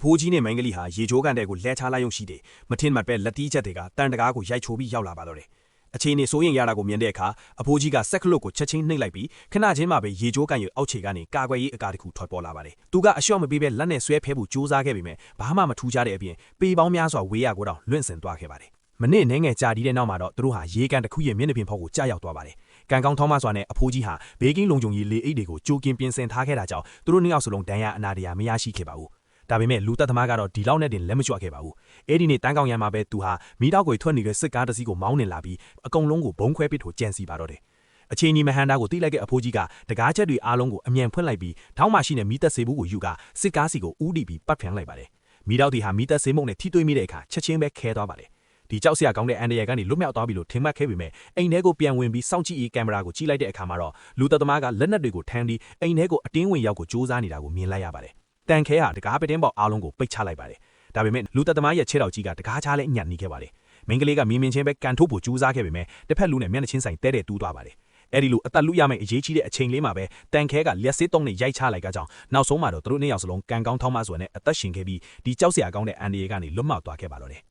ဖိုးကြီးနဲ့မိန်းကလေးဟာရေချိုးကန်တဲ့ကိုလဲချလိုက်ရုံရှိတယ်မထင်မှတ်ပဲလက်တီးချက်တွေကတန်တကားကိုရိုက်ချိုးပြီးရောက်လာပါတော့တယ်အခြေအနေစိုးရင်ရတာကိုမြင်တဲ့အခါအဖိုးကြီးကစက်ကလုတ်ကိုချက်ချင်းနှိပ်လိုက်ပြီးခဏချင်းမှပဲရေချိုးကန်ရအောက်ခြေကနေကာကွယ်ရေးအကားတစ်ခုထွက်ပေါ်လာပါတယ်သူကအလျှော့မပေးပဲလက်နဲ့ဆွဲဖဲဖို့ကြိုးစားခဲ့ပေမဲ့ဘာမှမထူးခြားတဲ့အပြင်ပေပေါင်းများစွာဝေးရကိုတောင်လွင့်စင်သွားခဲ့ပါတယ်မနစ်နှဲငယ်ကြာဒီတဲ့နောက်မှာတော့သူတို့ဟာရေကန်တစ်ခုရဲ့မျက်နှာပြင်ဖောက်ကိုကြားရောက်သွားပါတယ်ကံကောင်းထောင်းမစွာနဲ့အဖိုးကြီးဟာဘေးကင်းလုံခြုံရေးလေအိတ်တွေကိုကြိုးကင်းပြင်ဆင်ထားခဲ့တာကြောင့်သူတို့နှစ်ယောက်စလုံးဒဏ်ရာအနာတရာမရရှိခဲ့ပါဘူးဒါပေမဲ့လူသက်သမားကတော့ဒီလောက်နဲ့တင်လက်မကျွတ်ခဲ့ပါဘူးအဲ့ဒီနေ့တန်းကောင်ရံမှာပဲသူဟာမိတောက်ကိုထွက်နေတဲ့စစ်ကားတစ်စီးကိုမောင်းနေလာပြီးအကုံလုံးကိုဘုံခွဲပစ်ထိုကြံစီပါတော့တယ်အချိန်ကြီးမဟန်တာကိုတိလိုက်တဲ့အဖိုးကြီးကတကားချက်တွေအားလုံးကိုအမြန်ဖွင့်လိုက်ပြီးထောင်းမရှိတဲ့မိသက်စေဘူးကိုယူကစစ်ကားစီကိုဥတီပြီးပတ်ဖျံလိုက်ပါတယ်မိတောက်တီဟာမိသက်စေမုံနဲ့ထိတွေ့မိတဲ့အခါချက်ချင်းပဲခဲသွားပါတယ်ဒီကြောက်စရာကောင်းတဲ့အန်ဒရယ်ကနေလွတ်မြောက်သွားပြီလို့ထင်မှတ်ခဲ့ပေမဲ့အိမ်ထဲကိုပြန်ဝင်ပြီးစောင့်ကြည့်ရေးကင်မရာကိုကြည့်လိုက်တဲ့အခါမှာတော့လူသက်သမားကလက်နက်တွေကိုထမ်းပြီးအိမ်ထဲကိုအတင်းဝင်ရောက်ကိုစူးစမ်းနေတာကိုမြင်လိုက်ရပါတယ်တန်ခဲဟာတကားပတင်းပေါက်အားလုံးကိုပိတ်ချလိုက်ပါတယ်ဒါပေမဲ့လူသက်သမားရဲ့ခြေတော်ကြီးကတကားချလဲညံ့နေခဲ့ပါတယ်မိန်းကလေးကမြင်ချင်းပဲကန်ထုတ်ဖို့ကြိုးစားခဲ့ပေမဲ့တစ်ဖက်လူနဲ့မျက်နှာချင်းဆိုင်တဲတူးသွားပါတယ်အဲ့ဒီလိုအသက်လူရမယ့်အရေးကြီးတဲ့အချိန်လေးမှာပဲတန်ခဲကလက်စစ်တုံးနဲ့ရိုက်ချလိုက်ကြကြောင်းနောက်ဆုံးမှာတော့သူတို့နှစ်ယောက်စလုံးကန်ကောင်းထောင်းမစွာနဲ့အသက်ရှင်ခဲ့ပြီးဒီကြောက်စရာကောင်းတဲ့အန်ဒီယေကနေလွတ်မြောက်သွားခဲ့ပါတော့တယ်